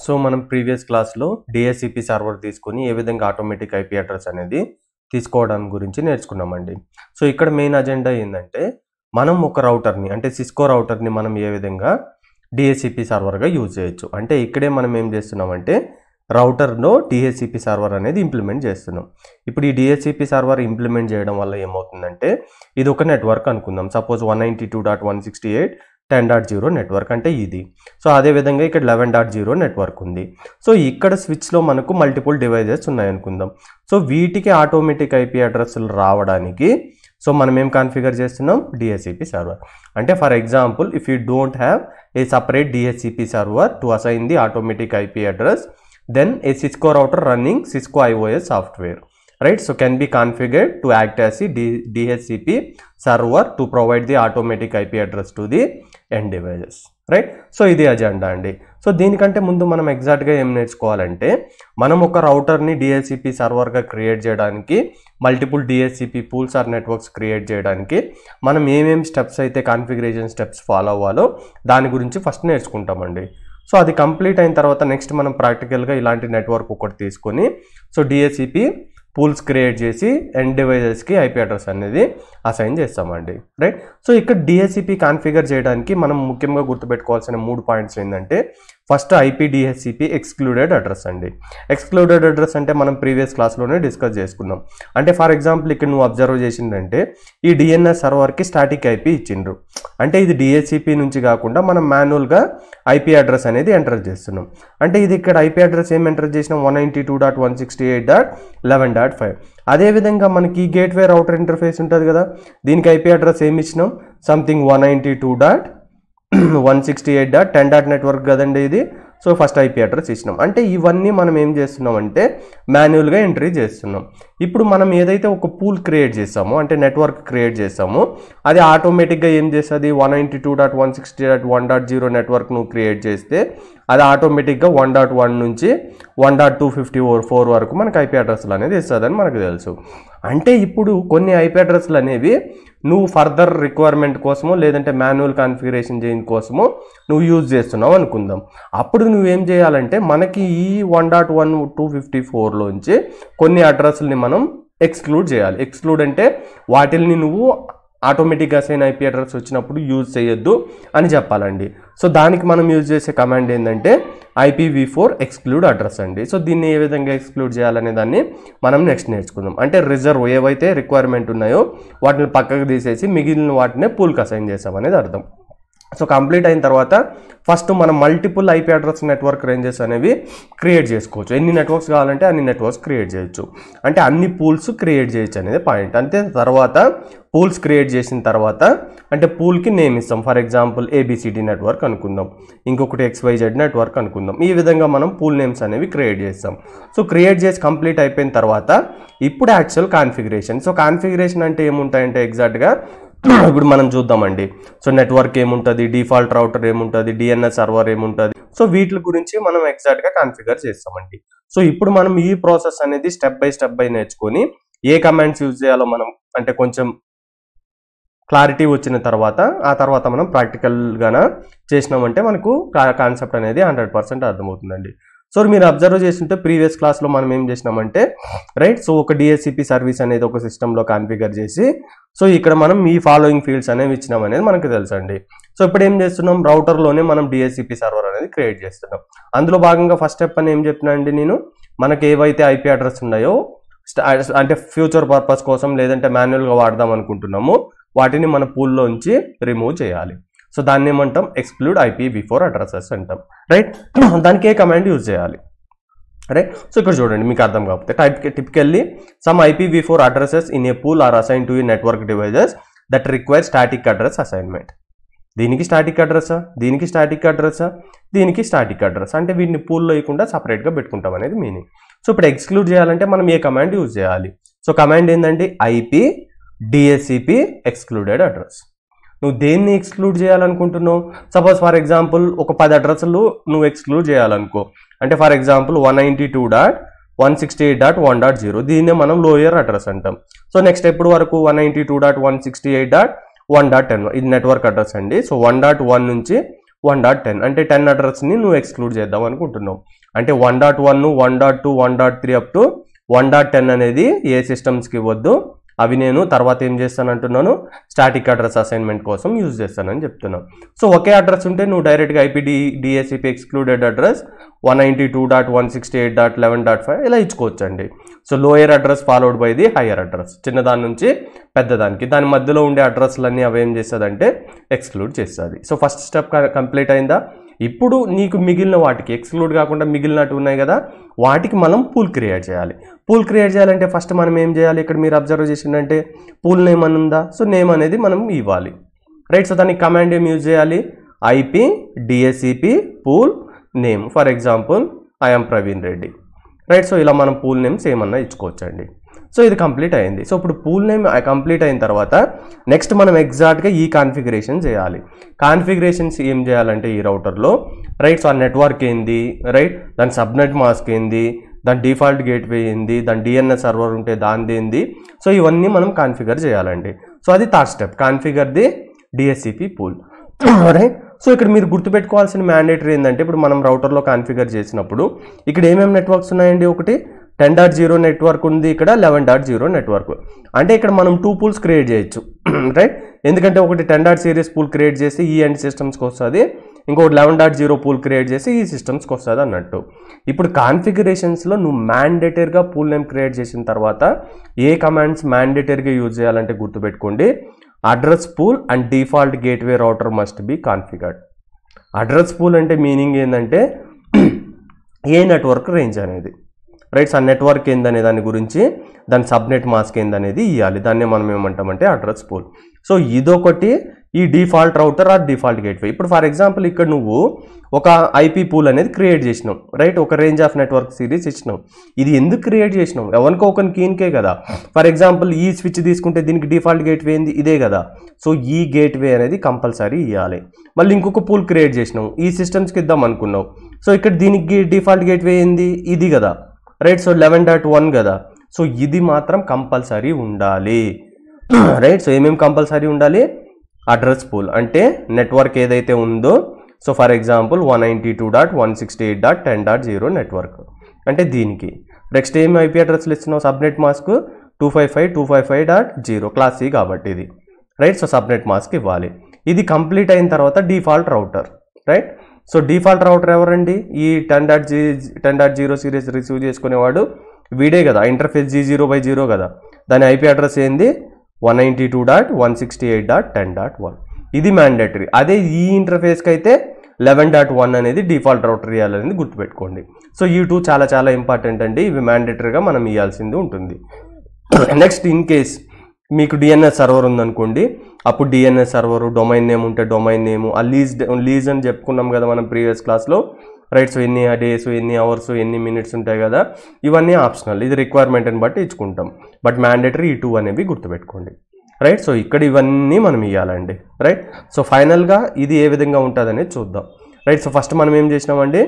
So మనం previous క్లాస్లో DHCP server తీసుకొని ఏ విధంగా ఆటోమేటిక్ ఐపీ అడ్రస్ అనేది తీసుకోవడం గురించి నేర్చుకున్నామండి. సో ఇక్కడ మెయిన్ అజెండా ఏంటంటే మనం ఒక రౌటర్ని అంటే సిస్కో రౌటర్ని మనం ఏ విధంగా డిహెచ్సిపి సర్వర్గా యూజ్ చేయొచ్చు. అంటే ఇక్కడే మనం ఏం చేస్తున్నామంటే రౌటర్లో డిహెచ్సిపి సర్వర్ అనేది ఇంప్లిమెంట్ చేస్తున్నాం. ఇప్పుడు ఈ డిహెచ్సిపి సర్వర్ ఇంప్లిమెంట్ చేయడం వల్ల ఏమవుతుందంటే ఇది ఒక నెట్వర్క్ అనుకుందాం. సపోజ్ 192.168.10.0 నెట్వర్క్ అంటే ఇది. సో అదేవిధంగా ఇక్కడ 11.0 నెట్వర్క్ ఉంది. సో ఇక్కడ స్విచ్లో మనకు మల్టిపుల్ డివైజెస్ ఉన్నాయనుకుందాం. సో వీటికి ఆటోమేటిక్ ఐపీ అడ్రస్లు రావడానికి సో మనం ఏం కాన్ఫిగర్ చేస్తున్నాం, డిహెచ్సిపి సర్వర్. అంటే for example if you don't have a separate DHCP server to assign the automatic IP address, then a Cisco router running Cisco IOS software, right? So can be configured to act as a DHCP server to provide the automatic IP address to the end devices, right? So ఇది agenda అండి. So దీనికంటే ముందు మనం ఎగ్జాక్ట్గా ఏం నేర్చుకోవాలంటే మనం ఒక రౌటర్ని డిహెచ్సిపి సర్వర్గా క్రియేట్ చేయడానికి, multiple DHCP pools or networks create చేయడానికి మనం ఏమేమి స్టెప్స్ అయితే కాన్ఫిగరేషన్ స్టెప్స్ ఫాలో అవ్వాలో దాని గురించి ఫస్ట్ నేర్చుకుంటామండి. సో అది కంప్లీట్ అయిన తర్వాత నెక్స్ట్ మనం ప్రాక్టికల్గా ఇలాంటి నెట్వర్క్ ఒకటి తీసుకొని సో డిహెచ్సిపి పూల్స్ క్రియేట్ చేసి ఎండ్ డివైజెస్కి ఐపీ అడ్రస్ అనేది అసైన్ చేస్తామండి, రైట్? సో ఇక్కడ డిహెచ్సిపి కాన్ఫిగర్ చేయడానికి మనం ముఖ్యంగా గుర్తుపెట్టుకోవాల్సిన 3 పాయింట్స్ ఏంటంటే first IP DHCP excluded address అండి. ఎక్స్క్లూడెడ్ అడ్రస్ అంటే మనం ప్రీవియస్ క్లాస్లోనే డిస్కస్ చేసుకున్నాం. అంటే ఫర్ ఎగ్జాంపుల్ ఇక్కడ నువ్వు అబ్జర్వ్ చేసిందంటే ఈ డిఎన్ఎస్ సర్వర్కి స్టాటిక్ ఐపీ ఇచ్చిండ్రు. అంటే ఇది డిహెచ్సిపి నుంచి కాకుండా మనం మాన్యువల్గా ఐపీ అడ్రస్ అనేది ఎంటర్ చేస్తున్నాం. అంటే ఇది ఇక్కడ ఐపీ అడ్రస్ ఏం ఎంటర్ చేసినాం, 192.168.11.5. అదేవిధంగా మనకి గేట్వే రౌటర్ ఇంటర్ఫేస్ ఉంటుంది కదా, దీనికి ఐపీ అడ్రస్ ఏమి ఇచ్చినాం, సంథింగ్ 192.168.10. నెట్వర్క్ కదండి ఇది. సో ఫస్ట్ ఐపీ అడ్రస్ ఇచ్చినాం. అంటే ఇవన్నీ మనం ఏం చేస్తున్నాం అంటే మాన్యువల్గా ఎంట్రీ చేస్తున్నాం. ఇప్పుడు మనం ఏదైతే ఒక పూల్ క్రియేట్ చేస్తామో అంటే నెట్వర్క్ క్రియేట్ చేస్తామో అది ఆటోమేటిక్గా ఏం చేస్తుంది, 192.168.1.0 నెట్వర్క్ నువ్వు క్రియేట్ చేస్తే అది ఆటోమేటిక్గా 1.1 నుంచి 1.254 వరకు మనకు ఐపీ అడ్రస్లు అనేది ఇస్తుందని మనకు తెలుసు. అంటే ఇప్పుడు కొన్ని ఐపీ అడ్రస్లు అనేవి నువ్వు ఫర్దర్ రిక్వైర్మెంట్ కోసమో లేదంటే మాన్యువల్ కాన్ఫిగరేషన్ చేయడం కోసమో నువ్వు యూజ్ చేస్తున్నావు అనుకుందాం. అప్పుడు నువ్వేం చేయాలంటే మనకి ఈ 1.1.254లోంచి కొన్ని అడ్రస్ని మనం ఎక్స్క్లూడ్ చేయాలి. ఎక్స్క్లూడ్ అంటే వాటిల్ని నువ్వు ఆటోమేటిక్గా అసైన్ ఐపీ అడ్రస్ వచ్చినప్పుడు యూజ్ చేయొద్దు అని చెప్పాలండి. సో దానికి మనం యూజ్ చేసే కమాండ్ ఏంటంటే IPv4 ఎక్స్క్లూడ్ అడ్రస్ అండి. సో దీన్ని ఏ విధంగా ఎక్స్క్లూడ్ చేయాలనే దాన్ని మనం నెక్స్ట్ నేర్చుకుందాం. అంటే రిజర్వ్ ఏవైతే రిక్వైర్మెంట్ ఉన్నాయో వాటిని పక్కకు తీసేసి మిగిలిన వాటినే పూల్కి అసైన్ చేసామనేది అర్థం. సో కంప్లీట్ అయిన తర్వాత ఫస్ట్ మనం multiple IP address network ranges అనేవి క్రియేట్ చేసుకోవచ్చు. ఎన్ని నెట్వర్క్స్ కావాలంటే అన్ని నెట్వర్క్స్ క్రియేట్ చేయొచ్చు. అంటే అన్ని పూల్స్ క్రియేట్ చేయొచ్చు అనేది పాయింట్. అంతే తర్వాత పూల్స్ క్రియేట్ చేసిన తర్వాత అంటే పూల్కి నేమ్ ఇస్తాం. ఫర్ ఎగ్జాంపుల్ ABCD నెట్వర్క్ అనుకుందాం, ఇంకొకటి XYZ నెట్వర్క్ అనుకుందాం. ఈ విధంగా మనం పూల్ నేమ్స్ అనేవి క్రియేట్ చేస్తాం. సో క్రియేట్ చేసి కంప్లీట్ అయిపోయిన తర్వాత ఇప్పుడు యాక్చువల్ కాన్ఫిగరేషన్. సో కాన్ఫిగరేషన్ అంటే ఏముంటాయంటే ఎగ్జాక్ట్గా ఇప్పుడు మనం చూద్దామండి. సో నెట్వర్క్ ఏముంటుంది, డిఫాల్ట్ రౌటర్ ఏముంటుంది, డిఎన్ఎస్ సర్వర్ ఏముంటుంది, సో వీటి గురించి మనం ఎగ్జాక్ట్గా కాన్ఫిగర్ చేస్తామండి. సో ఇప్పుడు మనం ఈ ప్రాసెస్ అనేది స్టెప్ బై నేర్చుకొని ఏ కమాండ్స్ యూజ్ చేయాలో మనం అంటే కొంచెం క్లారిటీ వచ్చిన తర్వాత ఆ తర్వాత మనం ప్రాక్టికల్గాన చేసినామంటే మనకు కాన్సెప్ట్ అనేది 100% అర్థమవుతుందండి. సో మీరు అబ్జర్వ్ చేస్తుంటే ప్రీవియస్ క్లాస్లో మనం ఏం చేసినామంటే రైట్, సో ఒక డిహెచ్సిపి సర్వీస్ అనేది ఒక సిస్టంలో కాన్ఫిగర్ చేసి సో ఇక్కడ మనం ఈ ఫాలోయింగ్ ఫీల్డ్స్ అనేవి ఇచ్చినాం అనేది మనకు తెలుసండి. సో ఇప్పుడు ఏం చేస్తున్నాం, రౌటర్లోనే మనం డిహెచ్సిపి సర్వర్ అనేది క్రియేట్ చేస్తున్నాం. అందులో భాగంగా ఫస్ట్ స్టెప్ అని ఏం చెప్పినా అండి నేను, మనకి ఏవైతే ఐపీ అడ్రస్ ఉన్నాయో అంటే ఫ్యూచర్ పర్పస్ కోసం లేదంటే మాన్యువల్గా వాడదాం అనుకుంటున్నామో వాటిని మన పూల్లోంచి రిమూవ్ చేయాలి. సో దాన్ని ఏమంటాం, ఎక్స్క్లూడ్ IPv4 అడ్రసెస్ అంటాం, రైట్? దానికి ఏ కమాండ్ యూజ్ చేయాలి, రైట్? సో ఇక్కడ చూడండి మీకు అర్థం కాకపోతే typically some IPv4 addresses in a pool are assign to a network devices that require static address assignment. దీనికి స్టాటిక్ అడ్రస్సా, దీనికి స్టాటిక్ అడ్రస్సా, దీనికి స్టాటిక్ అడ్రస్ అంటే వీటిని పూల్లో వేయకుండా సపరేట్గా పెట్టుకుంటాం అనేది మీనింగ్. సో ఇప్పుడు ఎక్స్క్లూడ్ చేయాలంటే మనం ఏ కమాండ్ యూజ్ చేయాలి? సో కమాండ్ ఏంటంటే IP DHCP ఎక్స్క్లూడెడ్ అడ్రస్. నువ్వు దేన్ని ఎక్స్క్లూడ్ చేయాలనుకుంటున్నావు? సపోజ్ ఫర్ ఎగ్జాంపుల్ ఒక 10 అడ్రస్లు నువ్వు ఎక్స్క్లూడ్ చేయాలనుకో. అంటే ఫర్ ఎగ్జాంపుల్ 192.168.1.0 దీన్నే మనం లోయర్ అడ్రస్ అంటాం. సో నెక్స్ట్ ఎప్పుడు వరకు 192.168.1.10 ఇది నెట్వర్క్ అడ్రస్ అండి. సో 1.1 నుంచి 1.10 అంటే 10 అడ్రస్ని నువ్వు ఎక్స్క్లూడ్ చేద్దాం అనుకుంటున్నావు. అంటే 1.1 1.2 1.3 అప్ టు 1.10 అనేది ఏ సిస్టమ్స్కి ఇవ్వద్దు, అవి నేను తర్వాత ఏం చేస్తాను అంటున్నాను, స్టాటిక్ అడ్రస్ అసైన్మెంట్ కోసం యూజ్ చేస్తానని చెప్తున్నాను. సో ఒకే అడ్రస్ ఉంటే నువ్వు డైరెక్ట్గా IP DHCP ఎక్స్క్లూడెడ్ అడ్రస్ 192.168.11.5 ఇలా ఇచ్చుకోవచ్చండి. So lower address followed by the higher address, చిన్నదాని నుంచి పెద్దదానికి, దాని మధ్యలో ఉండే అడ్రస్లన్నీ అవి ఏం చేస్తుందంటే ఎక్స్క్లూడ్ చేస్తుంది. సో ఫస్ట్ స్టెప్ కంప్లీట్ అయిందా? ఇప్పుడు నీకు మిగిలిన వాటికి ఎక్స్క్లూడ్ కాకుండా మిగిలినట్టు ఉన్నాయి కదా, వాటికి మనం పూల్ క్రియేట్ చేయాలి. పూల్ క్రియేట్ చేయాలంటే ఫస్ట్ మనం ఏం చేయాలి, ఇక్కడ మీరు అబ్జర్వ్ చేసిందంటే పూల్ నేమ్ అని ఉందా, సో నేమ్ అనేది మనం ఇవ్వాలి, రైట్. సో దానికి కమాండ్ ఏం యూజ్ చేయాలి, IP DHCP pool name, for example I'm Praveen Reddy, right. So ఇలా మనం పూల్ నేమ్స్ ఏమన్నా ఇచ్చుకోవచ్చండి. సో ఇది కంప్లీట్ అయింది. సో ఇప్పుడు పూల్ నేమ్ కంప్లీట్ అయిన తర్వాత నెక్స్ట్ మనం ఎగ్జాక్ట్గా ఈ కాన్ఫిగరేషన్ చేయాలి. కాన్ఫిగరేషన్స్ ఏం చేయాలంటే ఈ రౌటర్లో, రైట్. సో ఆ నెట్వర్క్ ఏంది, రైట్, దాని సబ్నెట్ మాస్క్ ఏంది, దాని డిఫాల్ట్ గేట్వే ఏంది, దాని DNS సర్వర్ ఉంటే దానిది ఏంది, సో ఇవన్నీ మనం కాన్ఫిగర్ చేయాలండి. సో అది third step, configure the DHCP pool, right. So ఇక్కడ మీరు గుర్తుపెట్టుకోవాల్సిన మ్యాండేటరీ ఏంటంటే, ఇప్పుడు మనం రౌటర్లో కాన్ఫిగర్ చేసినప్పుడు ఇక్కడ ఏమేమి నెట్వర్క్స్ ఉన్నాయండి, ఒకటి 10.0 నెట్వర్క్ ఉంది, ఇక్కడ 11.0 నెట్వర్క్. అంటే ఇక్కడ మనం 2 పూల్స్ క్రియేట్ చేయొచ్చు, రైట్. ఎందుకంటే ఒకటి 10. సిరీస్ పూల్ క్రియేట్ చేసి ఈ ఎండ్ సిస్టమ్స్కి వస్తుంది, ఇంకొకటి 11.0 పూల్ క్రియేట్ చేసి ఈ సిస్టమ్స్కి వస్తుంది అన్నట్టు. ఇప్పుడు కాన్ఫిగరేషన్స్లో నువ్వు మ్యాండేటరీగా పూల్ నేమ్ క్రియేట్ చేసిన తర్వాత ఏ కమాండ్స్ మ్యాండేటరీగా యూజ్ చేయాలంటే గుర్తుపెట్టుకోండి, address pool and default gateway router must be configured. Address pool అంటే మీనింగ్ ఏంటంటే ఏ నెట్వర్క్ రేంజ్ అనేది, రైట్. ఆ నెట్వర్క్ ఏందనే దాని గురించి, దాని సబ్నెట్ మాస్క్ ఏందనేది ఇవ్వాలి, దాన్ని మనం ఏమంటామంటే అడ్రస్ పూల్. సో ఇదొకటి ఈ default router or default gateway. ఇప్పుడు ఫర్ ఎగ్జాంపుల్ ఇక్కడ నువ్వు ఒక IP పూల్ అనేది క్రియేట్ చేసినావు, రైట్, ఒక రేంజ్ ఆఫ్ నెట్వర్క్ సిరీస్ ఇచ్చినావు. ఇది ఎందుకు క్రియేట్ చేసినావు, ఎవరికో ఒక కీన్కే కదా. ఫర్ ఎగ్జాంపుల్ ఈ స్విచ్ తీసుకుంటే దీనికి డిఫాల్ట్ గేట్వే ఏంది, ఇదే కదా. సో ఈ గేట్వే అనేది కంపల్సరీ ఇవ్వాలి. మళ్ళీ ఇంకొక పూల్ క్రియేట్ చేసినావు, ఈ సిస్టమ్స్కి ఇద్దాం అనుకున్నావు, సో ఇక్కడ దీనికి డిఫాల్ట్ గేట్వే ఏంది, ఇది కదా, రైట్. సో 11.1 కదా. సో ఇది మాత్రం కంపల్సరీ ఉండాలి, రైట్. సో ఏమేమి కంపల్సరీ ఉండాలి, అడ్రస్ పూల్ అంటే నెట్వర్క్ ఏదైతే ఉందో, సో ఫర్ ఎగ్జాంపుల్ 192.168.10.0 నెట్వర్క్ అంటే దీనికి. నెక్స్ట్ ఏమి IP అడ్రస్లు ఇస్తున్నావు, సబ్నెట్ మాస్క్ 255.255.0 క్లాస్ C కాబట్టి ఇది, రైట్. సో సబ్నెట్ మాస్క్ ఇవ్వాలి. ఇది కంప్లీట్ అయిన తర్వాత default router, right. So default router ఎవరండి, ఈ 10.0 సిరీస్ రిసీవ్ చేసుకునేవాడు వీడే కదా, ఇంటర్ఫేస్ G0/0 కదా. దాని IP అడ్రస్ ఏంది 192.168.10.1, ఇది మ్యాండేటరీ. అదే ఈ ఇంటర్ఫేస్కి అయితే 11.1 అనేది డిఫాల్ట్ రౌటర్ ఇవ్వాలనేది గుర్తుపెట్టుకోండి. సో ఈ 2 చాలా చాలా ఇంపార్టెంట్ అండి, ఇవి మ్యాండేటరీగా మనం ఇవ్వాల్సింది ఉంటుంది. నెక్స్ట్ ఇన్ కేస్ మీకు DNS సర్వర్ ఉందనుకోండి, అప్పుడు DNS సర్వరు, డొమైన్ నేమ్ ఉంటే డొమైన్ నేము, ఆ లీజ్ అని చెప్పుకున్నాం కదా మనం ప్రీవియస్ క్లాస్లో, రైట్. సో ఎన్ని డేస్, ఎన్ని అవర్స్, ఎన్ని మినిట్స్ ఉంటాయి కదా, ఇవన్నీ ఆప్షనల్, ఇది రిక్వైర్మెంట్ని బట్టి ఇచ్చుకుంటాం. బట్ మ్యాండేటరీ ఈ 2 అనేవి గుర్తుపెట్టుకోండి, రైట్. సో ఇక్కడ ఇవన్నీ మనం ఇవ్వాలండి, రైట్. సో ఫైనల్గా ఇది ఏ విధంగా ఉంటుంది అనేది చూద్దాం, రైట్. సో ఫస్ట్ మనం ఏం చేసినామండి,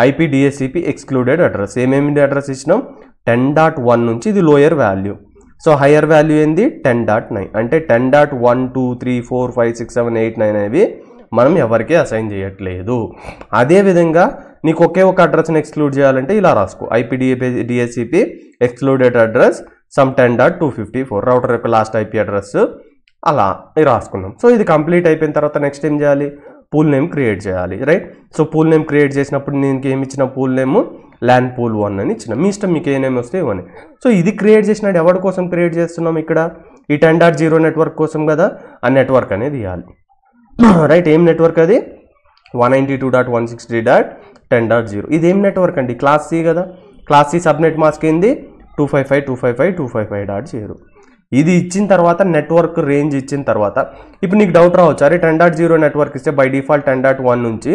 IP DHCP ఎక్స్క్లూడెడ్ అడ్రస్, ఏమేమి అడ్రస్ ఇచ్చినాం, 10.1 నుంచి ఇది lower value, so higher value ఏంది 10.9, అంటే 10.1 2 3 4 5 6 7 8 9 అనేవి మనం ఎవరికీ అసైన్ చేయట్లేదు. అదేవిధంగా నీకు ఒకే ఒక అడ్రస్ని ఎక్స్క్లూడ్ చేయాలంటే ఇలా రాసుకో, IP DHCP excluded address some 10.254 router యొక్క లాస్ట్ IP అడ్రస్, అలా రాసుకున్నాం. సో ఇది కంప్లీట్ అయిపోయిన తర్వాత నెక్స్ట్ ఏం చేయాలి, పూల్ నేమ్ క్రియేట్ చేయాలి, right. So pool name create చేసినప్పుడు నేను ఏమి ఇచ్చిన, పూల్ నేమ్ LAN pool 1 అని ఇచ్చిన, మీ ఇష్టం మీకు ఏ నేమ్ వస్తే ఇవ్వని. సో ఇది క్రియేట్ చేసినట్టు ఎవరి కోసం క్రియేట్ చేస్తున్నాం, ఇక్కడ ఈ 10.0 నెట్వర్క్ కోసం కదా, ఆ నెట్వర్క్ అనేది ఇవ్వాలి, రైట్. ఏం నెట్వర్క్ అది 192.168.10.0, ఇది ఏం నెట్వర్క్ అండి, క్లాస్ C కదా. క్లాస్ C సబ్నెట్ మాస్క్ ఏంది 255.255.255.0. ఇది ఇచ్చిన తర్వాత నెట్వర్క్ రేంజ్ ఇచ్చిన తర్వాత ఇప్పుడు నీకు డౌట్ రావచ్చు, అరే 10.0 నెట్వర్క్ ఇస్తే బై డిఫాల్ట్ 10.1 నుంచి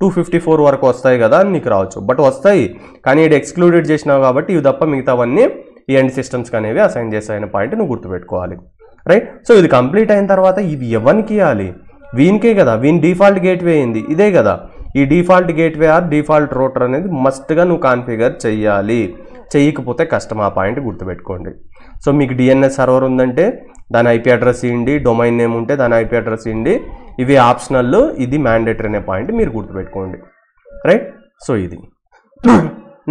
254 వరకు వస్తాయి కదా అని నీకు రావచ్చు. బట్ వస్తాయి, కానీ ఇది ఎక్స్క్లూడెడ్ చేసినావు కాబట్టి ఇవి తప్ప మిగతావన్నీ ఈ ఎండ్ సిస్టమ్స్కి అనేవి అసైన్ చేస్తాయనే పాయింట్ నువ్వు గుర్తుపెట్టుకోవాలి, రైట్. సో ఇది కంప్లీట్ అయిన తర్వాత ఇవి ఎవరికి ఇవ్వాలి, వీనికే కదా, వీని డిఫాల్ట్ గేట్వే అయింది ఇదే కదా. ఈ default gateway or default router అనేది మస్ట్గా నువ్వు కాన్ఫిగర్ చెయ్యాలి, చెయ్యకపోతే కష్టం, ఆ పాయింట్ గుర్తుపెట్టుకోండి. సో మీకు DNS సర్వర్ ఉందంటే దాని ఐపీ అడ్రస్ ఇవ్వండి, డొమైన్ నేమ్ ఉంటే దాని ఐపీ అడ్రస్ ఇవ్వండి. ఇవి ఆప్షనల్, ఇది మ్యాండేటరీ అనే పాయింట్ మీరు గుర్తుపెట్టుకోండి, రైట్. సో ఇది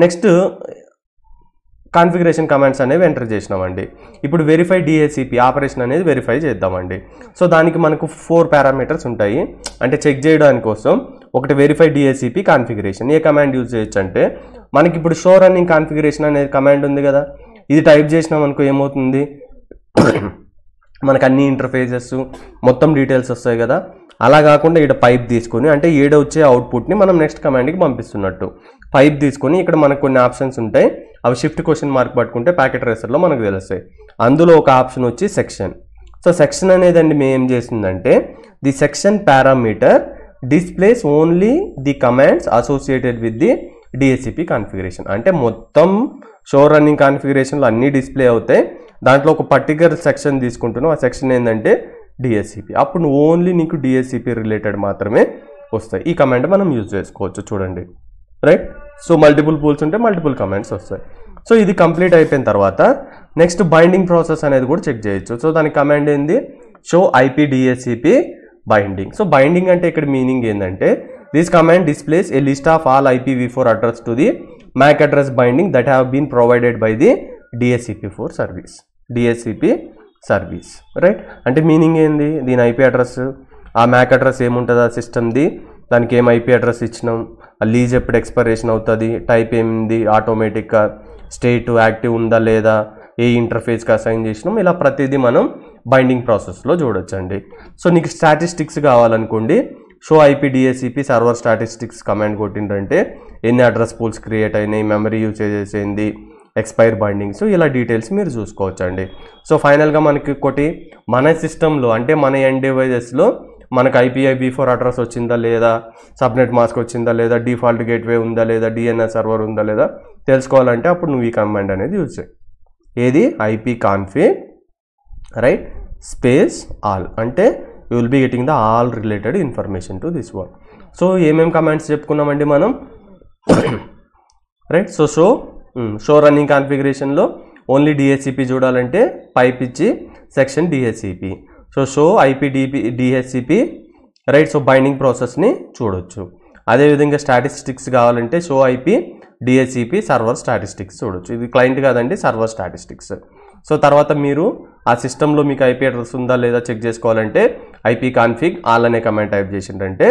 నెక్స్ట్ కాన్ఫిగరేషన్ కమాండ్స్ అనేవి ఎంటర్ చేసినామండి. ఇప్పుడు వెరిఫై డిహెచ్సిపి ఆపరేషన్ అనేది వెరిఫై చేద్దామండి. సో దానికి మనకు 4 పారామీటర్స్ ఉంటాయి. అంటే చెక్ చేయడానికి కోసం ఒకటి వెరిఫై డిహెచ్సిపి కాన్ఫిగరేషన్. ఏ కమాండ్ యూజ్ చేయొచ్చు అంటే మనకి ఇప్పుడు షో రన్నింగ్ కాన్ఫిగరేషన్ అనేది కమాండ్ ఉంది కదా, ఇది టైప్ చేసినాం అనుకో ఏమవుతుంది, మనకు అన్ని ఇంటర్ఫేసెస్ మొత్తం డీటెయిల్స్ వస్తాయి కదా. అలా కాకుండా ఇక్కడ పైప్ తీసుకొని, అంటే ఏడ వచ్చే అవుట్పుట్ని మనం నెక్స్ట్ కమాండ్కి పంపిస్తున్నట్టు పైప్ తీసుకొని ఇక్కడ మనకు కొన్ని ఆప్షన్స్ ఉంటాయి. అవి షిఫ్ట్ క్వశ్చన్ మార్క్ పట్టుకుంటే ప్యాకెట్ ట్రేసర్లో మనకు తెలుస్తాయి. అందులో ఒక ఆప్షన్ వచ్చి సెక్షన్. సో సెక్షన్ అనేది అండి మేము ఏం చేసిందంటే the section parameter displays only the commands associated with the DHCP configuration. అంటే మొత్తం షో రన్నింగ్ కాన్ఫిగరేషన్లో అన్నీ డిస్ప్లే అవుతాయి. దాంట్లో ఒక పర్టికులర్ సెక్షన్ తీసుకుంటున్నాం, ఆ సెక్షన్ ఏంటంటే డిహెచ్సిపి. అప్పుడు ఓన్లీ నీకు డిహెచ్సిపి రిలేటెడ్ మాత్రమే వస్తాయి. ఈ కమాండ్ మనం యూజ్ చేసుకోవచ్చు చూడండి, రైట్. సో మల్టిపుల్ పూల్స్ ఉంటే మల్టిపుల్ కమాండ్స్ వస్తాయి. సో ఇది కంప్లీట్ అయిపోయిన తర్వాత నెక్స్ట్ బైండింగ్ ప్రాసెస్ అనేది కూడా చెక్ చేయొచ్చు. సో దాని కమాండ్ ఏంది, show IP DHCP binding. So binding అంటే ఇక్కడ మీనింగ్ ఏంటంటే this command displays a list of all IPv4 address to the MAC address binding that have been provided by the DHCP4 service, DHCP service, right. అంటే meaning ఏంది, దీని IP address, ఆ MAC address ఏముంటుంది ఆ సిస్టమ్ది, దానికి ఏం IP address ఇచ్చినాం, ఆ లీజ్ ఎప్పుడు ఎక్స్పైరేషన్ అవుతుంది, టైప్ ఏమింది, ఆటోమేటిక్గా స్టేట్ యాక్టివ్ ఉందా లేదా, ఏ ఇంటర్ఫేస్కి అసైన్ చేసినాం, ఇలా ప్రతిదీ మనం బైండింగ్ ప్రాసెస్లో చూడొచ్చండి. సో నీకు స్టాటిస్టిక్స్ కావాలనుకోండి, show IP DHCP server statistics command కొట్టిండ్రంటే ఎన్ని అడ్రస్ పూల్స్ క్రియేట్ అయినాయి, మెమరీ యూసేజెస్ ఏంది, ఎక్స్పైర్ బైండింగ్స్, ఇలా డీటెయిల్స్ మీరు చూసుకోవచ్చు అండి. సో ఫైనల్గా మనకి ఒకటి మన సిస్టంలో అంటే మన ఎండ్ డివైజెస్లో మనకు IPv4 అడ్రస్ వచ్చిందా లేదా, సబ్నెట్ మాస్క్ వచ్చిందా లేదా, డిఫాల్ట్ గేట్వే ఉందా లేదా, DNS సర్వర్ ఉందా లేదా తెలుసుకోవాలంటే అప్పుడు నువ్వు ఈ కమాండ్ అనేది యూజ్ చేయి. ఏది IP config right space all, అంటే you will be getting the all related information to this one. So ఏమేమి కమాండ్స్ చెప్పుకున్నామండి మనం, రైట్. సో షో రన్నింగ్ కాన్ఫిగరేషన్లో ఓన్లీ డిహెచ్సిపి చూడాలంటే పైప్ ఇచ్చి section DHCP. So show IP DHCP, right. So binding ప్రాసెస్ని చూడొచ్చు. అదేవిధంగా స్టాటిస్టిక్స్ కావాలంటే show IP DHCP server statistics చూడొచ్చు. ఇది క్లయింట్ కాదండి, సర్వర్ స్టాటిస్టిక్స్. సో తర్వాత మీరు ఆ సిస్టంలో మీకు ఐపీ అడ్రస్ ఉందా లేదా చెక్ చేసుకోవాలంటే ఐపీ కాన్ఫిగ్ ఆల్ అనే కమాండ్ టైప్ చేసిందంటే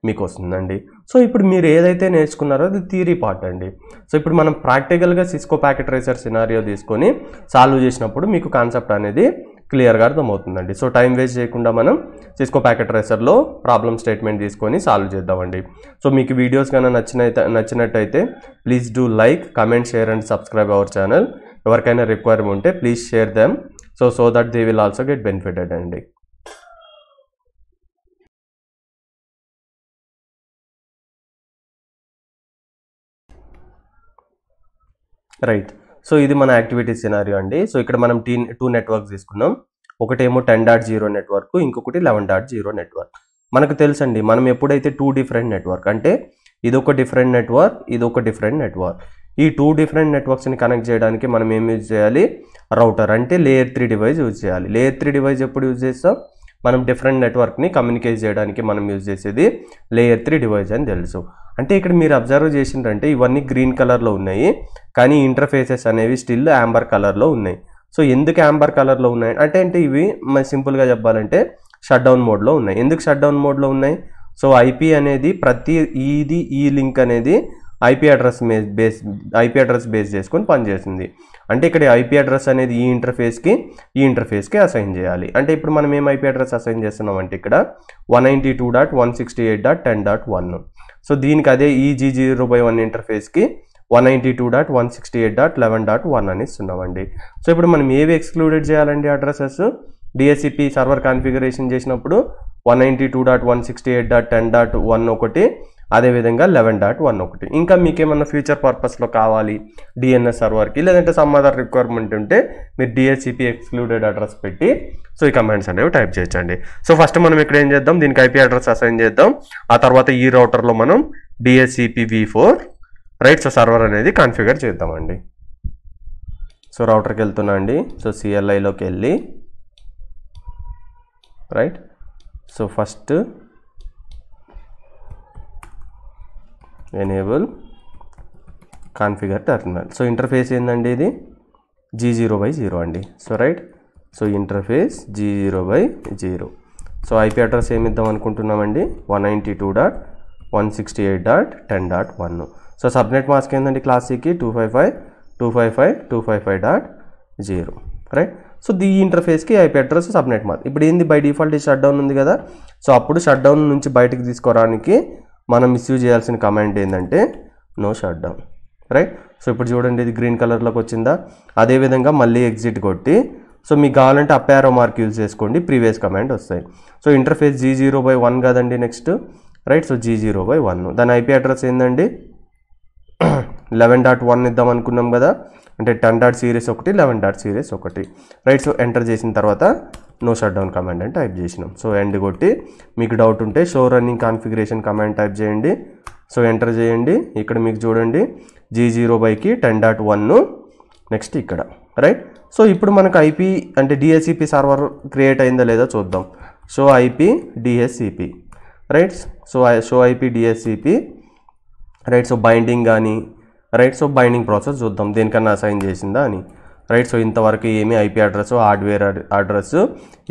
మీకు వస్తుందండి. సో ఇప్పుడు మీరు ఏదైతే నేర్చుకున్నారో అది థియరీ పార్ట్ అండి. సో ఇప్పుడు మనం ప్రాక్టికల్గా సిస్కో ప్యాకెట్ ట్రేసర్ సినారియో తీసుకొని సాల్వ్ చేసినప్పుడు మీకు కాన్సెప్ట్ అనేది క్లియర్గా అర్థమవుతుందండి. సో టైం వేస్ట్ చేయకుండా మనం సిస్కో ప్యాకెట్ ట్రేసర్లో ప్రాబ్లమ్ స్టేట్మెంట్ తీసుకొని సాల్వ్ చేద్దామండి. సో మీకు వీడియోస్ కన్నా నచ్చినట్టయితే please do like, comment, share and subscribe our channel. ఎవరికైనా రిక్వైర్మెంట్ ఉంటే please share them so that they will also get benefited అండి. రైట్. సో ఇది మన యాక్టివిటీ సినారియో అండి. సో ఇక్కడ మనం 2 నెట్వర్క్స్ తీసుకున్నాం. ఒకటేమో 10.0 నెట్వర్క్, ఇంకొకటి 11.0 నెట్వర్క్. మనకు తెలుసండి మనం ఎప్పుడైతే 2 డిఫరెంట్ నెట్వర్క్ అంటే ఇదొక డిఫరెంట్ నెట్వర్క్, ఇదొక డిఫరెంట్ నెట్వర్క్, ఈ 2 డిఫరెంట్ నెట్వర్క్స్ని కనెక్ట్ చేయడానికి మనం ఏం యూజ్ చేయాలి, రౌటర్ అంటే లేయర్ 3 డివైస్ యూజ్ చేయాలి. లేయర్ 3 డివైస్ ఎప్పుడు యూజ్ చేస్తాం, మనం డిఫరెంట్ నెట్వర్క్ని కమ్యూనికేట్ చేయడానికి మనం యూజ్ చేసేది లేయర్ 3 డివైస్ అని తెలుసు. అంటే ఇక్కడ మీరు అబ్జర్వ్ చేసిందంటే ఇవన్నీ గ్రీన్ కలర్లో ఉన్నాయి, కానీ ఇంటర్ఫేసెస్ అనేవి స్టిల్ యాంబర్ కలర్లో ఉన్నాయి. సో ఎందుకు యాంబర్ కలర్లో ఉన్నాయి అంటే ఇవి సింపుల్గా చెప్పాలంటే షట్ డౌన్ మోడ్లో ఉన్నాయి. ఎందుకు షట్ డౌన్ మోడ్లో ఉన్నాయి, సో ఐపీ అనేది ఈ లింక్ అనేది ఐపీ అడ్రస్ బేస్ చేసుకొని పనిచేస్తుంది. అంటే ఇక్కడ ఐపీ అడ్రస్ అనేది ఈ ఇంటర్ఫేస్కి అసైన్ చేయాలి. అంటే ఇప్పుడు మనం ఏం ఐపీ అడ్రస్ అసైన్ చేస్తున్నాం అంటే ఇక్కడ 192.168.10.1. సో దీనికి అదే ఈ G0/1 ఇంటర్ఫేస్కి 192.168.11.1 అని ఇస్తున్నామండి. సో ఇప్పుడు మనం ఏవి ఎక్స్క్లూడెడ్ చేయాలండి అడ్రసెస్, డిహెచ్సిపి సర్వర్ కాన్ఫిగరేషన్ చేసినప్పుడు 192.168.10.1 ఒకటి, అదేవిధంగా 11.1 ఒకటి. ఇంకా మీకేమన్నా ఫ్యూచర్ పర్పస్లో కావాలి డిఎన్ఎస్ సర్వర్కి, లేదంటే సమ్ అదర్ రిక్వైర్మెంట్ ఉంటే మీరు డిహెచ్సిపి ఎక్స్క్లూడెడ్ అడ్రస్ పెట్టి సో ఈ కమాండ్స్ అనేవి టైప్ చేయొచ్చండి. సో ఫస్ట్ మనం ఇక్కడ ఏం చేద్దాం, దీనికి ఐపీ అడ్రస్ అసైన్ చేద్దాం. ఆ తర్వాత ఈ రౌటర్లో మనం DHCP-v4 రైట్ సో సర్వర్ అనేది కాన్ఫిగర్ చేద్దామండి. సో రౌటర్కి వెళ్తున్నా అండి. సో CLIలోకి వెళ్ళి right. So first enable configure terminal. So interface ఏందండి, ఇది G0/0 అండి. So right. So interface G0/0. So IP address ఏమి ఇద్దాం అనుకుంటున్నామండి, 192.168.10.1. సో సబ్నెట్ మాస్క్ ఏంటండి క్లాస్ సికి 255.255.255.0. రైట్. సో ఈ ఇంటర్ఫేస్కి ఐపీ అడ్రస్ సబ్నెట్ మాస్క్. ఇప్పుడు ఏంది, బై డిఫాల్ట్ షట్ డౌన్ ఉంది కదా. సో అప్పుడు షట్ డౌన్ నుంచి బయటకు తీసుకోవడానికి మనం మిస్యూజ్ చేయాల్సిన కమాండ్ ఏంటంటే no shut down. Right. So ఇప్పుడు చూడండి, ఇది గ్రీన్ కలర్లోకి వచ్చిందా. అదేవిధంగా మళ్ళీ ఎగ్జిట్ కొట్టి, సో మీకు కావాలంటే అప్ యారో మార్క్ యూజ్ చేసుకోండి, ప్రీవియస్ కమాండ్ వస్తాయి. సో ఇంటర్ఫేస్ G0/1 కదండి నెక్స్ట్. రైట్. సో G0/1 దాని ఐపీ అడ్రస్ ఏందండి 11.1 ఇద్దాం అనుకున్నాం కదా, అంటే 10.series 1, 11.series 1. Right. So enter చేసిన తర్వాత నో షట్ డౌన్ కమాండ్ అని టైప్ చేసినాం. సో ఎండ్ కొట్టి మీకు డౌట్ ఉంటే show running configuration command type చేయండి. సో ఎంటర్ చేయండి. ఇక్కడ మీకు చూడండి G0/కి 10.1 నెక్స్ట్ ఇక్కడ. రైట్. సో ఇప్పుడు మనకు ఐపీ అంటే DHCP సర్వర్ క్రియేట్ అయిందా లేదా చూద్దాం. Show IP DHCP. Right. So show IP DHCP. Right. So binding కానీ, రైట్. సో బైండింగ్ ప్రాసెస్ చూద్దాం దేనికన్నా అసైన్ చేసిందా అని. రైట్. సో ఇంతవరకు ఏమి ఐపీ అడ్రస్, హార్డ్వేర్ అడ్రస్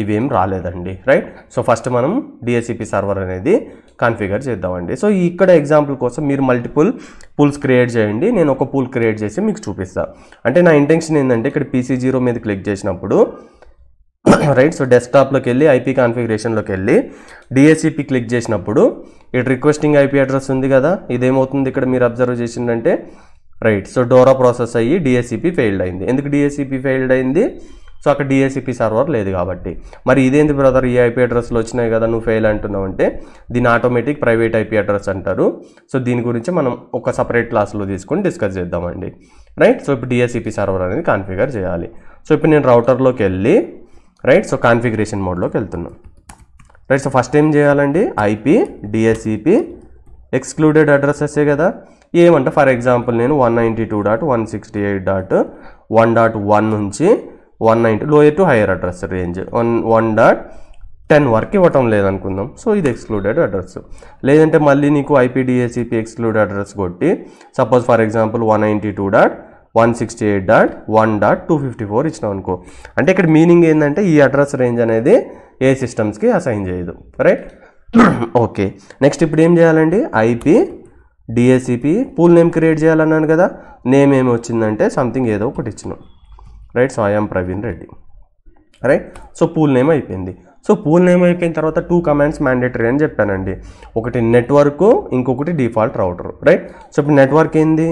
ఇవేం రాలేదండి. రైట్. సో ఫస్ట్ మనం DHCP సర్వర్ అనేది కాన్ఫిగర్ చేద్దామండి. సో ఇక్కడ ఎగ్జాంపుల్ కోసం మీరు మల్టిపుల్ పూల్స్ క్రియేట్ చేయండి. నేను ఒక పూల్ క్రియేట్ చేసి మీకు చూపిస్తాను. అంటే నా ఇంటెన్షన్ ఏంటంటే ఇక్కడ PC0 మీద క్లిక్ చేసినప్పుడు, రైట్. సో డెస్క్టాప్లోకి వెళ్ళి ఐపీ కాన్ఫిగరేషన్లోకి వెళ్ళి DHCP క్లిక్ చేసినప్పుడు ఇటు రిక్వెస్టింగ్ ఐపీ అడ్రస్ ఉంది కదా, ఇదేమవుతుంది ఇక్కడ మీరు అబ్జర్వ్ చేసిందంటే, రైట్. సో డోరా ప్రాసెస్ అయ్యి DHCP ఫెయిల్డ్ అయింది. ఎందుకు DHCP ఫెయిల్డ్ అయింది, సో అక్కడ DHCP సర్వర్ లేదు కాబట్టి. మరి ఇదేంటి బ్రదర్, ఈ ఐపీ అడ్రస్లో వచ్చినాయి కదా నువ్వు ఫెయిల్ అంటున్నావు అంటే, దీని ఆటోమేటిక్ ప్రైవేట్ ఐపీ అడ్రస్ అంటారు. సో దీని గురించి మనం ఒక సపరేట్ క్లాస్లో తీసుకొని డిస్కస్ చేద్దామండి. రైట్. సో ఇప్పుడు DHCP సర్వర్ అనేది కాన్ఫిగర్ చేయాలి. సో ఇప్పుడు నేను రౌటర్లోకి వెళ్ళి, రైట్. సో కాన్ఫిగరేషన్ మోడ్లోకి వెళ్తున్నాను. రైట్. సో ఫస్ట్ ఏం చేయాలండి, ఐపీ DHCP ఎక్స్క్లూడెడ్ అడ్రసెసే కదా. ఏమంటే ఫర్ ఎగ్జాంపుల్ నేను 192.168.1.1 నుంచి 190 lower to hire address range 1.10 వరకు ఇవ్వటం లేదనుకుందాం. సో ఇది ఎక్స్క్లూడెడ్ అడ్రస్. లేదంటే మళ్ళీ నీకు ఐపీ DHCP ఎక్స్క్లూడెడ్ అడ్రస్ కొట్టి సపోజ్ ఫర్ ఎగ్జాంపుల్ 192.168.1.254 ఇచ్చినాం అనుకో. అంటే ఇక్కడ మీనింగ్ ఏంటంటే ఈ అడ్రస్ రేంజ్ అనేది ఏ సిస్టమ్స్కి అసైన్ చేయదు. రైట్. ఓకే. నెక్స్ట్ ఇప్పుడు ఏం చేయాలండి, IP DHCP pool name create చేయాలన్నాను కదా. నేమ్ ఏమి వచ్చిందంటే సంథింగ్ ఏదో ఒకటి ఇచ్చినాం. Right. So I'm Praveen Reddy. Right. So pool name అయిపోయింది. సో పూల్ నేమ్ అయిపోయిన తర్వాత 2 కమాండ్స్ మ్యాండేటరీ అని చెప్పానండి. ఒకటి నెట్వర్క్, ఇంకొకటి డిఫాల్ట్ రౌటర్. రైట్. సో ఇప్పుడు నెట్వర్క్ ఏంది,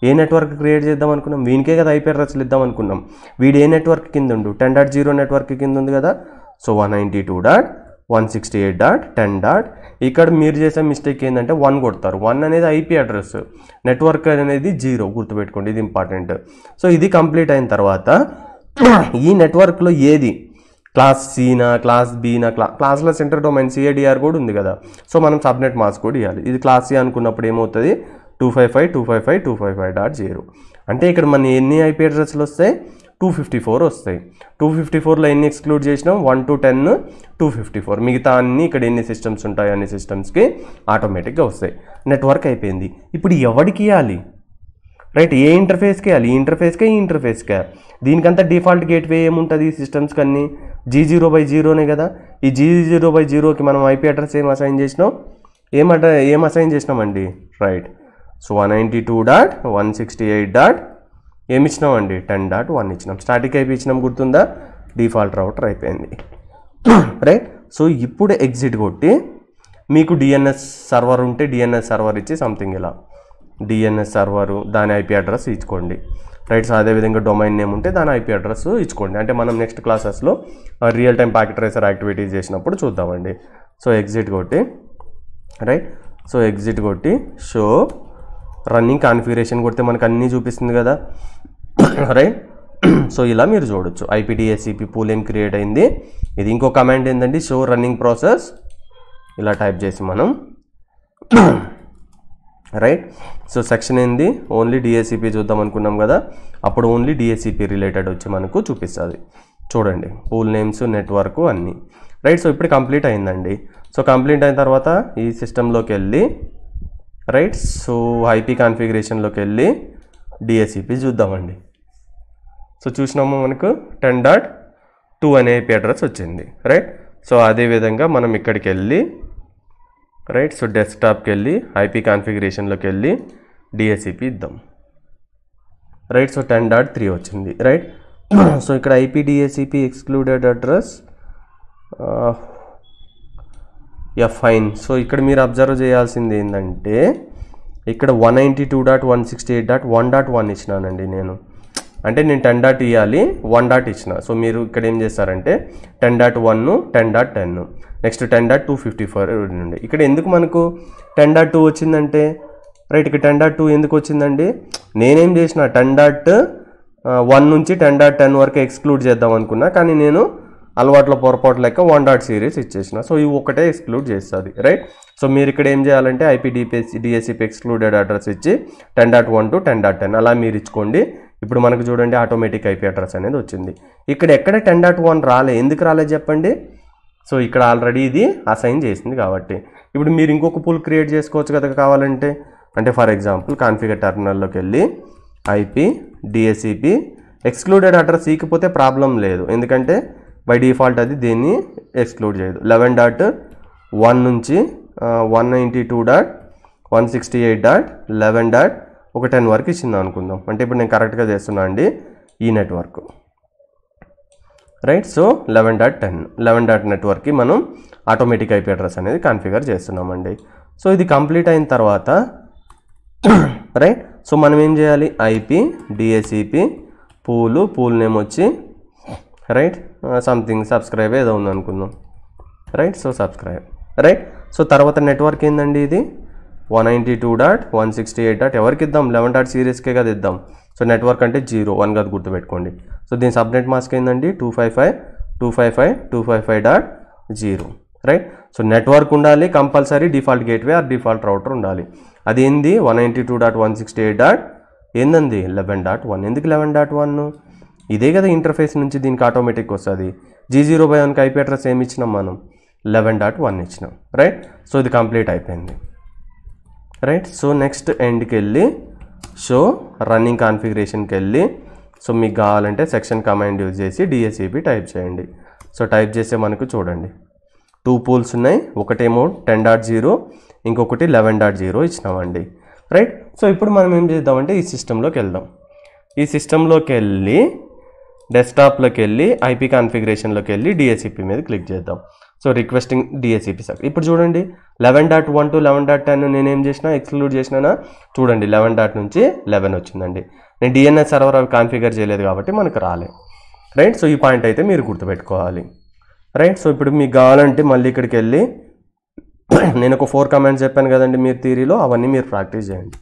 ఏ నెట్వర్క్ క్రియేట్ చేద్దాం అనుకున్నాం, వీనికే కదా ఐపీ అడ్రస్లు ఇద్దాం అనుకున్నాం. వీడు ఏ నెట్వర్క్ కింద ఉండు, 10.0 నెట్వర్క్ కింద ఉంది కదా. సో 192.168.10. ఇక్కడ మీరు చేసే మిస్టేక్ ఏంటంటే 1 కొడతారు. 1 అనేది ఐపీ అడ్రస్, నెట్వర్క్ అనేది 0 గుర్తుపెట్టుకోండి, ఇది ఇంపార్టెంట్. సో ఇది కంప్లీట్ అయిన తర్వాత ఈ నెట్వర్క్లో ఏది క్లాస్ సినా, క్లాస్ బీనా, క్లాస్లో సెంటర్ డొమైన్ CADR కూడా ఉంది కదా. సో మనం సబ్నెట్ మాస్క్ కూడా ఇవ్వాలి. ఇది క్లాస్ సి అనుకున్నప్పుడు ఏమవుతుంది 255.255.255.0. అంటే ఇక్కడ మన ఎన్ని ఐపీ అడ్రస్లు వస్తాయి, 254 వస్తాయి. 254లో ఎన్ని ఎక్స్క్లూడ్ చేసినాం, 1 to 10 254. మిగతా అన్ని ఇక్కడ ఎన్ని సిస్టమ్స్ ఉంటాయి అన్ని సిస్టమ్స్కి ఆటోమేటిక్గా వస్తాయి. నెట్వర్క్ అయిపోయింది. ఇప్పుడు ఎవరికి ఇవ్వాలి, రైట్. ఏ ఇంటర్ఫేస్కి ఇవ్వాలి, ఈ ఇంటర్ఫేస్కే ఈ ఇంటర్ఫేస్కే. దీనికంతా డిఫాల్ట్ గేట్వే ఏముంటుంది ఈ సిస్టమ్స్కి అన్ని G0/0నే కదా. ఈ G0/0కి మనం ఐపీ అడ్రస్ ఏం అసైన్ చేసినాం, ఏం అసైన్ చేసినామండి, రైట్. సో 192.168. ఏమి ఇచ్చినామండి, 10.1 ఇచ్చినాం. స్టాటిక్ ఐపీ ఇచ్చినాం గుర్తుందా, డిఫాల్ట్ రౌటర్ అయిపోయింది. రైట్. సో ఇప్పుడు ఎగ్జిట్ కొట్టి మీకు DNS సర్వర్ ఉంటే DNS సర్వర్ ఇచ్చి సంథింగ్ ఇలా DNS సర్వరు దాని ఐపీ అడ్రస్ ఇచ్చుకోండి. రైట్. సో అదేవిధంగా డొమైన్ నేమ్ ఉంటే దాని ఐపీ అడ్రస్ ఇచ్చుకోండి. అంటే మనం నెక్స్ట్ క్లాసెస్లో real time packet tracer activities చేసినప్పుడు చూద్దామండి. సో ఎగ్జిట్ కొట్టి, రైట్. సో ఎగ్జిట్ కొట్టి షో రన్నింగ్ కాన్ఫిగరేషన్ కొడితే మనకు అన్నీ చూపిస్తుంది కదా, రైట్. సో ఇలా మీరు చూడొచ్చు ఐపీ DHCP పూల్ ఏం క్రియేట్ అయింది. ఇది ఇంకో కమాండ్ ఏంటండి, షో రన్నింగ్ ప్రాసెస్. ఇలా టైప్ చేసి మనం, రైట్. సో సెక్షన్ ఏంది, ఓన్లీ DHCP చూద్దాం అనుకున్నాం కదా, అప్పుడు ఓన్లీ DHCP రిలేటెడ్ వచ్చి మనకు చూపిస్తుంది. చూడండి పూల్ నేమ్స్, నెట్వర్క్ అన్నీ, రైట్. సో ఇప్పుడు కంప్లీట్ అయిందండి. సో కంప్లీట్ అయిన తర్వాత ఈ సిస్టంలోకి వెళ్ళి రైట్, సో ఐపీ కాన్ఫిగరేషన్లోకి వెళ్ళి డిఎస్సిపి చూద్దామండి. సో చూసినాము మనకు 10.2 అనే ఐపీ అడ్రస్ వచ్చింది. రైట్. సో అదేవిధంగా మనం ఇక్కడికి వెళ్ళి రైట్, సో డెస్క్టాప్కి వెళ్ళి ఐపీ కాన్ఫిగరేషన్లోకి వెళ్ళి డిఎస్సిపి ఇద్దాం. రైట్. సో 10.3 వచ్చింది. రైట్. సో ఇక్కడ IP DSCP excluded address fine. So ఇక్కడ మీరు అబ్జర్వ్ చేయాల్సింది ఏంటంటే ఇక్కడ 192.168.1.1 ఇచ్చినానండి నేను. అంటే నేను 10 డాట్ ఇవ్వాలి, 1 డాట్ ఇచ్చిన. సో మీరు ఇక్కడ ఏం చేస్తారంటే 10.1 10.10 నెక్స్ట్ 10.254 ఉండండి. ఇక్కడ ఎందుకు మనకు 10.2 వచ్చిందంటే రైట్, ఇక్కడ 10.2 ఎందుకు వచ్చిందండి, నేనేం చేసిన 10.1 నుంచి 10.10 వరకు ఎక్స్క్లూడ్ చేద్దాం అనుకున్నా, కానీ నేను అలవాట్లో పొరపాటు లెక్క 1 డాట్ సిరీస్ ఇచ్చేసిన. సో ఇవి ఒకటే ఎక్స్క్లూడ్ చేస్తుంది. రైట్. సో మీరు ఇక్కడ ఏం చేయాలంటే ఐపీ డిఎస్సిపి ఎక్స్క్లూడెడ్ అడ్రస్ ఇచ్చి 10.1 to 10.10 అలా మీరు ఇచ్చుకోండి. ఇప్పుడు మనకు చూడండి ఆటోమేటిక్ ఐపీ అడ్రస్ అనేది వచ్చింది. ఇక్కడ ఎక్కడ 10.1 రాలే, ఎందుకు రాలేదు చెప్పండి. సో ఇక్కడ ఆల్రెడీ ఇది అసైన్ చేసింది కాబట్టి. ఇప్పుడు మీరు ఇంకొక పూల్ క్రియేట్ చేసుకోవచ్చు కదా కావాలంటే. అంటే ఫర్ ఎగ్జాంపుల్ కాన్ఫిగర్ టెర్మినల్లోకి వెళ్ళి ఐపీ డిఎస్సిపి ఎక్స్క్లూడెడ్ అడ్రస్ ఇకపోతే ప్రాబ్లం లేదు, ఎందుకంటే బై డిఫాల్ట్ అది దీన్ని ఎక్స్క్లూడ్ చేయదు. 11.1 నుంచి 192.168.11.10 వరకు ఇచ్చింది అనుకుందాం. అంటే ఇప్పుడు నేను కరెక్ట్గా చేస్తున్నా అండి ఈ నెట్వర్క్. రైట్. సో 11.10 నెట్వర్క్కి మనం ఆటోమేటిక్ ఐపీ అడ్రస్ అనేది కాన్ఫిగర్ చేస్తున్నామండి. సో ఇది కంప్లీట్ అయిన తర్వాత రైట్, సో మనం ఏం చేయాలి, ఐపీ డిఎస్సిపి పూల్ నేమ్ వచ్చి రైట్ సంథింగ్ సబ్స్క్రైబ్ ఏదో ఉంది అనుకుందాం. Right. So subscribe. Right. So తర్వాత నెట్వర్క్ ఏందండి ఇది 192.168. ఎవరికి ఇద్దాం, 11 డాట్ సిరీస్కే కదా ఇద్దాం. సో నెట్వర్క్ అంటే 0 1 కదా గుర్తుపెట్టుకోండి. సో దీని సబ్నెట్ మాస్క్ ఏందండి 255.255.255.0. రైట్. సో నెట్వర్క్ ఉండాలి compulsory, default gateway or default router ఉండాలి. అది ఏంది 192.168. ఏందండి 11.1. ఎందుకు 11.1, ఇదే కదా ఇంటర్ఫేస్ నుంచి దీనికి ఆటోమేటిక్ వస్తుంది. G0/1కి ఐపీ అడ్రస్ ఏమి ఇచ్చినాం మనం 11.1 ఇచ్చినాం. రైట్. సో ఇది కంప్లీట్ అయిపోయింది. రైట్. సో నెక్స్ట్ ఎండ్కి వెళ్ళి షో రన్నింగ్ కాన్ఫిగరేషన్కి వెళ్ళి సో మీకు కావాలంటే సెక్షన్ కమాండ్ యూజ్ చేసి డిఎస్సిపి టైప్ చేయండి. సో టైప్ చేస్తే మనకు చూడండి 2 పూల్స్ ఉన్నాయి, ఒకటేమో 10.0 ఇంకొకటి 11.0 ఇచ్చినామండి. రైట్. సో ఇప్పుడు మనం ఏం చేద్దామంటే ఈ సిస్టంలోకి వెళ్దాం. ఈ సిస్టంలోకి వెళ్ళి డెస్క్టాప్లోకి వెళ్ళి ఐపీ కాన్ఫిగరేషన్లోకి వెళ్ళి డిఎస్సిపి మీద క్లిక్ చేద్దాం. So requesting DSCP sir. ఇప్పుడు చూడండి 11.1 to 11.10 నేనేం చేసినా ఎక్స్క్లూడ్ చేసినా చూడండి 11 నుంచి 11 వచ్చిందండి. నేను డిఎన్ఎస్ సర్వర్ అవి కాన్ఫిగర్ చేయలేదు కాబట్టి మనకు రాలే. రైట్. సో ఈ పాయింట్ అయితే మీరు గుర్తుపెట్టుకోవాలి. రైట్. సో ఇప్పుడు మీకు కావాలంటే మళ్ళీ ఇక్కడికి వెళ్ళి నేను ఒక 4 కమాండ్స్ చెప్పాను కదండి మీరు థియరీలో, అవన్నీ మీరు ప్రాక్టీస్ చేయండి.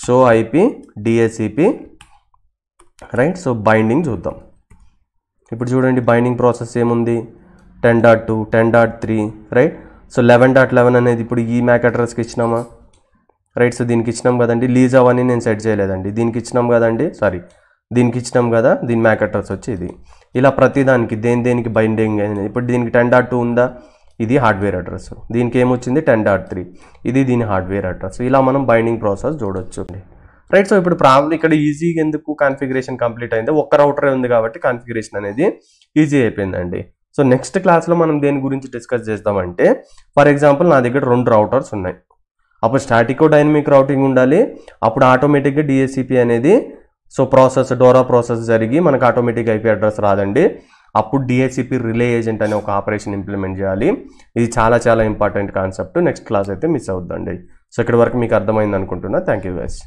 Show IP DSCP right. So binding చూద్దాం. ఇప్పుడు చూడండి బైండింగ్ ప్రాసెస్ ఏముంది 10.2 10.3 రైట్. సో 11.11 అనేది ఇప్పుడు ఈ మ్యాక్ అడ్రస్కి ఇచ్చినామా. రైట్. సో దీనికి ఇచ్చినాం కదండి, లీజ్ అవన్నీ నేను సెట్ చేయలేదండి, దీనికి ఇచ్చినాం కదండి, సారీ దీనికి ఇచ్చినాం కదా, దీని మ్యాక్ అడ్రస్ వచ్చి ఇది. ఇలా ప్రతిదానికి దేనికి బైండింగ్ అయింది. ఇప్పుడు దీనికి 10.2 ఉందా, ఇది హార్డ్వేర్ అడ్రస్, దీనికి ఏమొచ్చింది 10.3 ఇది దీని హార్డ్వేర్ అడ్రస్. ఇలా మనం బైండింగ్ ప్రాసెస్ చూడొచ్చు. రైట్. సో ఇప్పుడు ప్రాబ్లం ఇక్కడ ఈజీగా ఎందుకు కాన్ఫిగరేషన్ కంప్లీట్ అయింది, ఒక్క రౌటరే ఉంది కాబట్టి కాన్ఫిగరేషన్ అనేది ఈజీ అయిపోయిందండి. సో నెక్స్ట్ క్లాస్లో మనం దేని గురించి డిస్కస్ చేద్దామంటే ఫర్ ఎగ్జాంపుల్ నా దగ్గర 2 రౌటర్స్ ఉన్నాయి, అప్పుడు స్టాటిక్ డైనమిక్ రౌటింగ్ ఉండాలి, అప్పుడు ఆటోమేటిక్గా డిఎస్సిపి అనేది సో డోరా ప్రాసెస్ జరిగి మనకు ఆటోమేటిక్ ఐపీ అడ్రస్ రాదండి. అప్పుడు డిఎస్సిపి రిలే ఏజెంట్ అనే ఒక ఆపరేషన్ ఇంప్లిమెంట్ చేయాలి. ఇది చాలా ఇంపార్టెంట్ కాన్సెప్ట్. నెక్స్ట్ క్లాస్ అయితే మిస్ అవుద్దండి. సో ఇక్కడ వరకు మీకు అర్థమైంది అనుకుంటున్నా. Thank you guys.